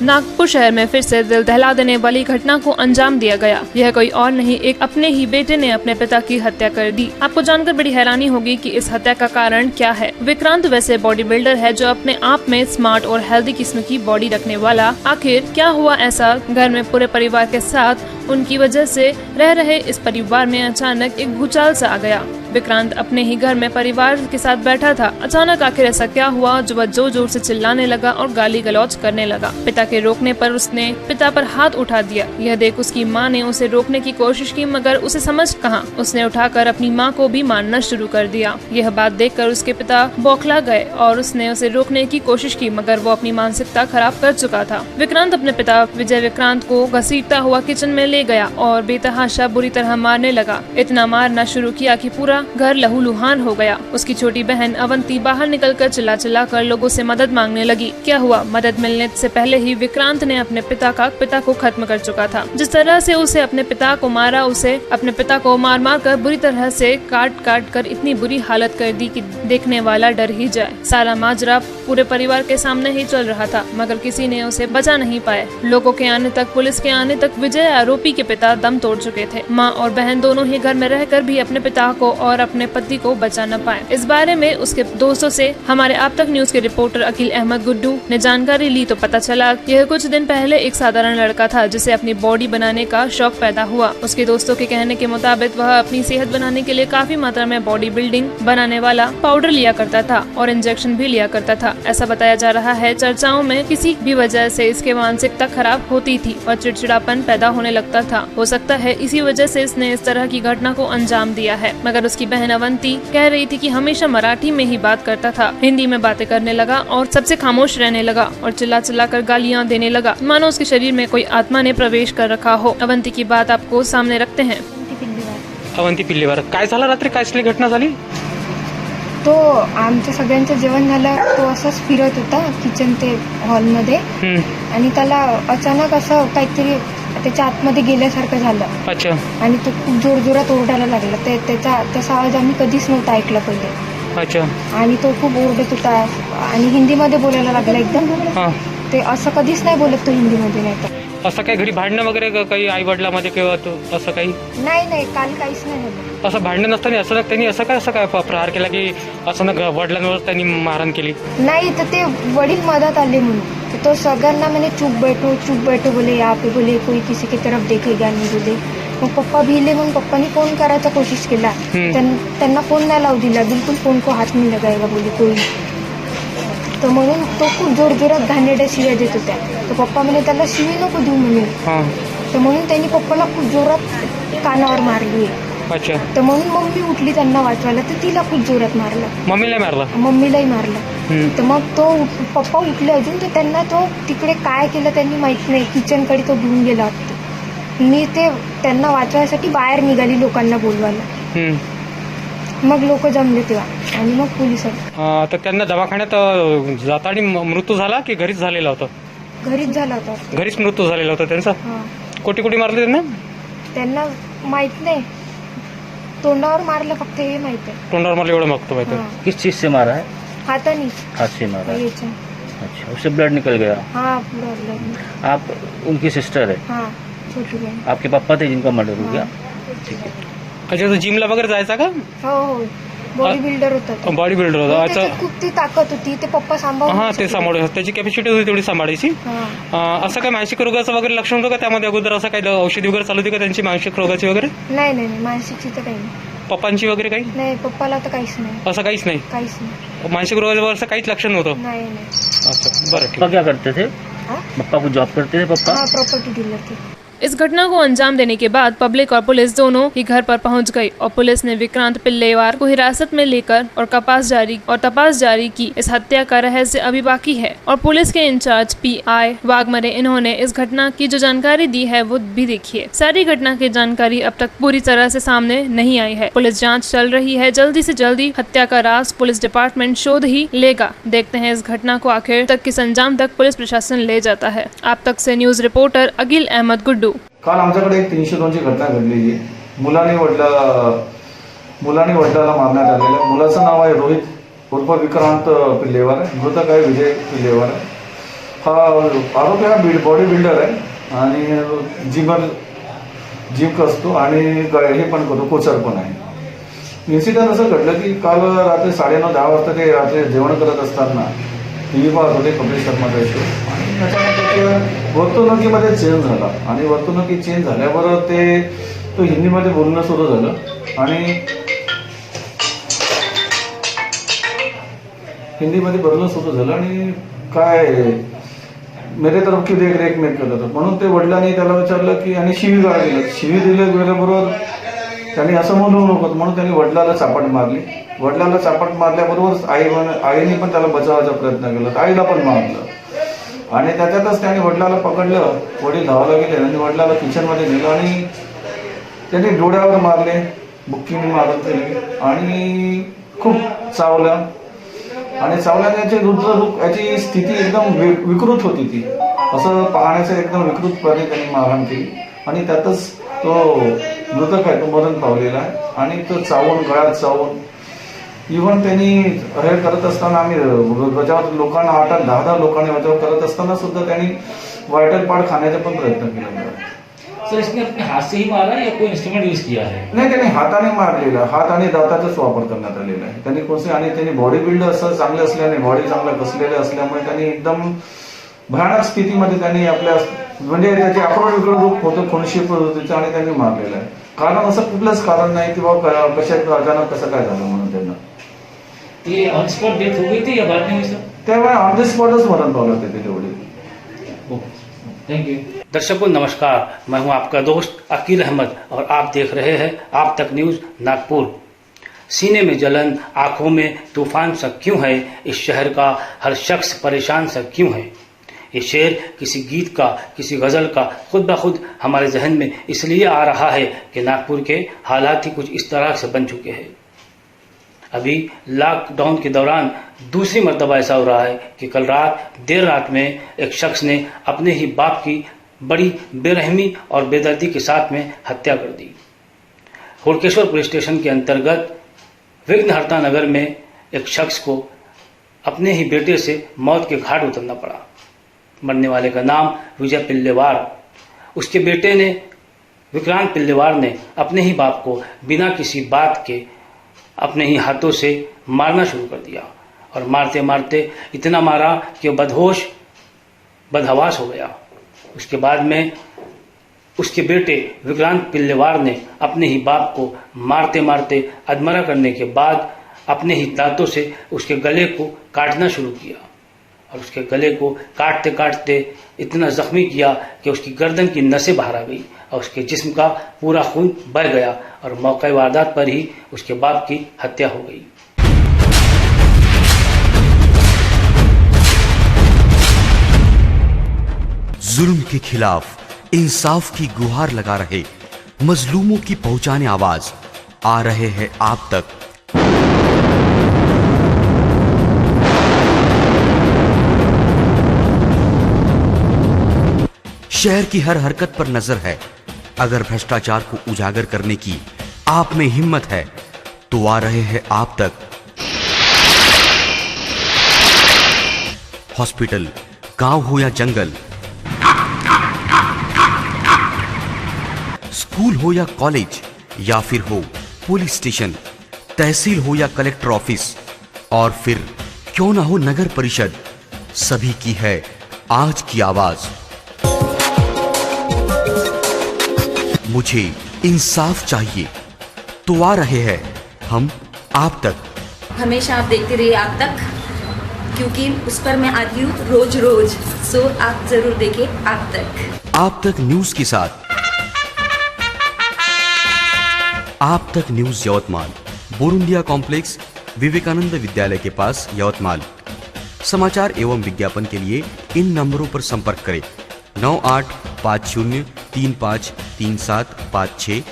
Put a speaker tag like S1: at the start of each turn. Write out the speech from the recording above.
S1: नागपुर शहर में फिर से दिल दहला देने वाली घटना को अंजाम दिया गया। यह कोई और नहीं, एक अपने ही बेटे ने अपने पिता की हत्या कर दी। आपको जानकर बड़ी हैरानी होगी कि इस हत्या का कारण क्या है। विक्रांत वैसे बॉडी बिल्डर है जो अपने आप में स्मार्ट और हेल्दी किस्म की बॉडी रखने वाला। आखिर क्या हुआ ऐसा घर में पूरे परिवार के साथ उनकी वजह से रह रहे इस परिवार में अचानक एक भूचाल सा आ गया। विक्रांत अपने ही घर में परिवार के साथ बैठा था। अचानक आखिर ऐसा क्या हुआ जो वह जोर जोर से चिल्लाने लगा और गाली गलौज करने लगा। पिता के रोकने पर उसने पिता पर हाथ उठा दिया। यह देख उसकी मां ने उसे रोकने की कोशिश की, मगर उसे समझ कहां। उसने उठाकर अपनी मां को भी मारना शुरू कर दिया। यह बात देखकर उसके पिता बौखला गए और उसने उसे रोकने की कोशिश की, मगर वो अपनी मानसिकता खराब कर चुका था। विक्रांत अपने पिता विजय विक्रांत को घसीटता हुआ किचन में ले गया और बेतहाशा बुरी तरह मारने लगा। इतना मारना शुरू किया कि पूरा घर लहूलुहान हो गया। उसकी छोटी बहन अवंती बाहर निकलकर चिल्ला चिल्ला कर लोगों से मदद मांगने लगी। क्या हुआ, मदद मिलने से पहले ही विक्रांत ने अपने पिता को खत्म कर चुका था। जिस तरह से उसे अपने पिता को मारा, उसे अपने पिता को मार मार कर बुरी तरह से काट काट कर इतनी बुरी हालत कर दी कि देखने वाला डर ही जाए। सारा माजरा पूरे परिवार के सामने ही चल रहा था, मगर किसी ने उसे बचा नहीं पाए। लोगों के आने तक, पुलिस के आने तक विजय आरोपी के पिता दम तोड़ चुके थे। माँ और बहन दोनों ही घर में रहकर भी अपने पिता को और अपने पति को बचा न पाए। इस बारे में उसके दोस्तों से हमारे आप तक न्यूज के रिपोर्टर अकील अहमद गुड्डू ने जानकारी ली तो पता चला यह कुछ दिन पहले एक साधारण लड़का था जिसे अपनी बॉडी बनाने का शौक पैदा हुआ। उसके दोस्तों के कहने के मुताबिक वह अपनी सेहत बनाने के लिए काफी मात्रा में बॉडी बिल्डिंग बनाने वाला पाउडर लिया करता था और इंजेक्शन भी लिया करता था। ऐसा बताया जा रहा है। चर्चाओं में किसी भी वजह से इसके मानसिकता खराब होती थी और चिड़चिड़ापन पैदा होने लगता था। हो सकता है इसी वजह से इसने इस तरह की घटना को अंजाम दिया है। मगर उसकी बहन अवंती कह रही थी कि हमेशा मराठी में ही बात करता था, हिंदी में बातें करने लगा और सबसे खामोश रहने लगा और चिल्ला चिल्ला कर गालियां देने लगा, मानो उसके शरीर में कोई आत्मा ने प्रवेश कर रखा हो। अवंती की बात आपको सामने रखते हैं।
S2: अवंती पिल्लेवार, काय झालं रात्री, काय असली घटना झाली?
S3: तो आमच्या सगळ्यांचं जेवण झालं, तो असंच फिरत होता किचन ते हॉलमध्ये आणि त्याला अचानक असं काहीतरी त्याच्या आतमध्ये गेल्यासारखं झालं.
S2: अच्छा.
S3: आणि तो खूप जोर जोरात ओरडायला लागला. त्याचा आवाज आम्ही कधीच नव्हता ऐकला पहिले.
S2: अच्छा.
S3: आणि तो खूप ओरडत होता आणि हिंदीमध्ये बोलायला लागला एकदम. ते असं कधीच नाही बोलत तो हिंदीमध्ये. नाही तर
S2: असं काही घरी भांडणं वगैरे काही आई वडिलांमध्ये किंवा असं काही
S3: नाही काल काहीच नाही झालं.
S2: असं भांडण नसताना असं त्यांनी असं काय प्रहार केला की असं ना वडिलांवर त्यांनी मारहाण केली?
S3: नाही, तर ते वडील मदत आले म्हणून तो सगळ्यांना मैंने चुप बैठो बोले, यहाँ पे बोले कोई किसी की तरफ देखेगा नहीं बोले. मग पप्पा भिले, मग पप्पानी फोन करायचा कोशिश केला. त्यांना फोन नाही लावू दिला, बिलकुल फोन को हात नहीं लगाएगा बोले कोई. तर म्हणून तो खूप जोर जोरात घाणेरड्या शिव्या देत होत्या. तर पप्पा म्हणे त्याला शिवी नको देऊ म्हणून. तर म्हणून त्यांनी पप्पाला खूप जोरात कानावर मारली.
S2: अच्छा.
S3: तर म्हणून मम्मी उठली त्यांना वाचवायला, तर तिला खूप जोरात मारलं. मम्मीलाही मारलं. तर मग तो पप्पा उठले अजून, तर त्यांना तो तिकडे काय केलं त्यांनी माहित नाही. किचनकडे तो घेऊन गेला होता. मी ते त्यांना वाचवायसाठी बाहेर निघाली लोकांना बोलवायला. मग लोक जमले तेव्हा आणि मग पोलीस आले.
S2: तर त्यांना दवाखान्यात जाताना मृत्यू झाला की घरीच झालेला होता?
S3: घरीच झाला होता.
S2: घरीच मृत्यू झालेला होता त्यांचा. कोटी मारले
S3: त्यांना माहित नाही. तोंडावर मारलं फक्त, हे माहित आहे.
S2: तोंडावर मारलं एवढं मागतो माहिती.
S4: किस चीज से मारा है?
S3: हाथानी.
S4: हाथ से मारा है. अच्छा, उससे ब्लड निकल गया.
S3: हाँ, पूरा ब्लड.
S4: आप उनकी सिस्टर है?
S3: हाँ, छोटी बहन.
S4: आपके पापा थे जिनका मर्डर हो गया? ठीक है.
S2: अच्छा, तो जिमला वगैरे जायचा का?
S3: हो, बॉडी बिल्डर होता.
S2: बॉडी बिल्डर होता. अच्छा.
S3: खूप ती ताकद होती, ते पप्पा सांभाळून.
S2: हा, ते सांभाळू, त्याची कॅपॅसिटी होती तेवढी सांभाळायची. असं काय मानसिक रोगाचं वगैरे लक्षण होतं का त्यामध्ये अगोदर? असं काही औषधी वगैरे चालू होती का त्यांची मानसिक रोगाची वगैरे?
S3: नाही, मानसिकची तर काही नाही.
S2: पप्पांची वगैरे काही
S3: नाही, पप्पाला तर काहीच नाही.
S2: असं काहीच नाही. मानसिक रोगाचं असं काहीच लक्षण नव्हतं?
S3: नाही.
S2: अच्छा, बरं.
S4: पप्पा क्या करते थे? पप्पा को जॉब करते थे पप्पा?
S3: हाँ, प्रॉपर्टी डीलर थे.
S1: इस घटना को अंजाम देने के बाद पब्लिक और पुलिस दोनों ही घर पर पहुंच गई और पुलिस ने विक्रांत पिल्लेवार को हिरासत में लेकर और तपास जारी की। इस हत्या का रहस्य अभी बाकी है और पुलिस के इंचार्ज PI वाघमरे इन्होंने इस घटना की जो जानकारी दी है वो भी देखिए। सारी घटना की जानकारी अब तक पूरी तरह से सामने नहीं आई है। पुलिस जाँच चल रही है। जल्दी से जल्दी हत्या का राज पुलिस डिपार्टमेंट शोध ही लेगा। देखते हैं इस घटना को आखिर तक किस अंजाम तक पुलिस प्रशासन ले जाता है। आप तक से न्यूज रिपोर्टर अकील अहमद गुड्डू।
S5: काल आमच्याकडे एक 302ची घटना घडलेली आहे. मुलाने वडिलाला मारण्यात आलेलं. मुलाचं नाव आहे रोहित उर्फ विक्रांत पिल्लेवार. मृतक आहे विजय पिल्लेवार. हा आरोपी हा बॉडी बिल्डर आहे आणि जिम करतो आणि हे पण करतो, कोचर पण आहे. इन्सिडेंट असं घडलं की काल रात्री 9:30-10 वाजता ते रात्री जेवण करत असताना TV पाहत होते कपिल शर्माचा शो आणि त्याच्यानंतर वर्तणुकीमध्ये चेंज झाला आणि वर्तणुकी चेंज झाल्यावर तो हिंदीमध्ये बोलणं सुरू झालं आणि काय मेरे तरफ की देख मेक करत होतं म्हणून ते वडिलांनी त्याला विचारलं की आणि शिवीगाळ दिलं. शिवी दिल्याबरोबर त्यांनी असं म्हणू नको म्हणून त्यांनी वडिलाला चापट मारली. वडिलाला चापट मारल्याबरोबर आईने पण त्याला बचावायचा प्रयत्न केला, तर आईला पण मारलं आणि त्याच्यातच त्यांनी वडिलाला पकडलं. वडील धावायला गेले आणि वडिलाला किचनमध्ये नेलं आणि त्यांनी डोळ्यावर मारले, बुक्कीने मारत केले आणि खूप चावलं आणि चावल्याने याची स्थिती एकदम विकृत होती. ती असं पाहण्याचं एकदम विकृतपणे त्यांनी मारहाण केली आणि त्यातच तो मृतक आहे, तो मरण पावलेला आहे आणि तो चावून गळ्यात चावून इव्हन त्यांनी हे करत असताना आम्ही बचाव लोकांना 8-10 लोकांनी बचाव करत असताना सुद्धा त्यांनी व्हायटल पार्ट खाण्याचा पण प्रयत्न केला.
S4: सर इसने अपने हाथ से ही मारा या कोई इंस्ट्रूमेंट यूज किया है?
S5: नाही, त्यांनी हाताने मारलेला, हात आणि दाताचाच वापर करण्यात आलेला आहे. त्यांनी कोणते आणि त्यांनी बॉडी बिल्डर असं चांगले असल्याने, बॉडी चांगला कसलेले असल्यामुळे त्यांनी एकदम भयानक स्थितीमध्ये त्यांनी आपल्या म्हणजे त्याचे आक्रमण रूप होतं, खुणशी पद्धतीचं आणि त्यांनी मारलेलं आहे. कारण असं कुठलंच कारण नाही की बाबा कशात अचानक कसं काय झालं म्हणून त्यांना.
S4: ये ऑन स्पॉट डेथ हो गई थी या बाद में हुई सर?
S5: त्यामुळे ऑन द स्पॉटच मरण पावलं होते तेवढे.
S4: Thank you. दर्शकों नमस्कार, मैं हूं आपका दोस्त अकील अहमद और आप देख रहे हैं आप तक न्यूज नागपुर. सीने में जलन, आंखों में तूफान सा क्यों है, इस शहर का हर शख्स परेशान सा क्यों है. ये शेर किसी गीत का, किसी गजल का खुद ब खुद हमारे जहन में इसलिए आ रहा है कि नागपुर के हालात ही कुछ इस तरह से बन चुके हैं. अभी लॉकडाउन के दौरान दूसरी मर्तबा ऐसा हो रहा है कि कल देर रात में एक शख्स ने अपने ही बाप की बड़ी बेरहमी और बेदर्दी के साथ में हत्या कर दी. हुड़केश्वर पुलिस स्टेशन के अंतर्गत विघ्नहर्ता नगर में एक शख्स को अपने ही बेटे से मौत के घाट उतरना पड़ा. मरने वाले का नाम विजय पिल्लेवार. उसके बेटे ने, विक्रांत पिल्लेवार ने अपने ही बाप को बिना किसी बात के अपने ही हाथों से मारना शुरू कर दिया और मारते मारते इतना मारा कि वो बदहवास हो गया. उसके बाद में उसके बेटे विक्रांत पिल्लेवार ने अपने ही बाप को मारते मारते अधमरा करने के बाद अपने ही दांतों से उसके गले को काटना शुरू किया और उसके गले को काटते काटते इतना जख्मी किया कि उसकी गर्दन की नसें बाहर आ गई और उसके जिस्म का पूरा खून बह गया और मौके वारदात पर ही उसके बाप की हत्या हो गई.
S6: जुल्म के खिलाफ इंसाफ की गुहार लगा रहे मजलूमों की पहुंचाने आवाज आ रहे हैं आप तक. शहर की हर हरकत पर नजर है. अगर भ्रष्टाचार को उजागर करने की आप में हिम्मत है तो आ रहे हैं आप तक. हॉस्पिटल, गांव हो या जंगल, स्कूल हो या कॉलेज या फिर हो पुलिस स्टेशन, तहसील हो या कलेक्टर ऑफिस और फिर क्यों ना हो नगर परिषद, सभी की है आज की आवाज. मुझे इंसाफ चाहिए तो आ रहे हैं हम आप तक.
S7: हमेशा आप देखते रहिए आप तक, क्योंकि उस पर मैं आती हूँ रोज रोज. सो आप जरूर देखिए आप तक.
S6: आप तक न्यूज के साथ आप तक न्यूज यवतमाल, बोरुंडिया कॉम्प्लेक्स, विवेकानंद विद्यालय के पास यवतमाल. समाचार एवं विज्ञापन के लिए इन नंबरों पर संपर्क करें 9850353756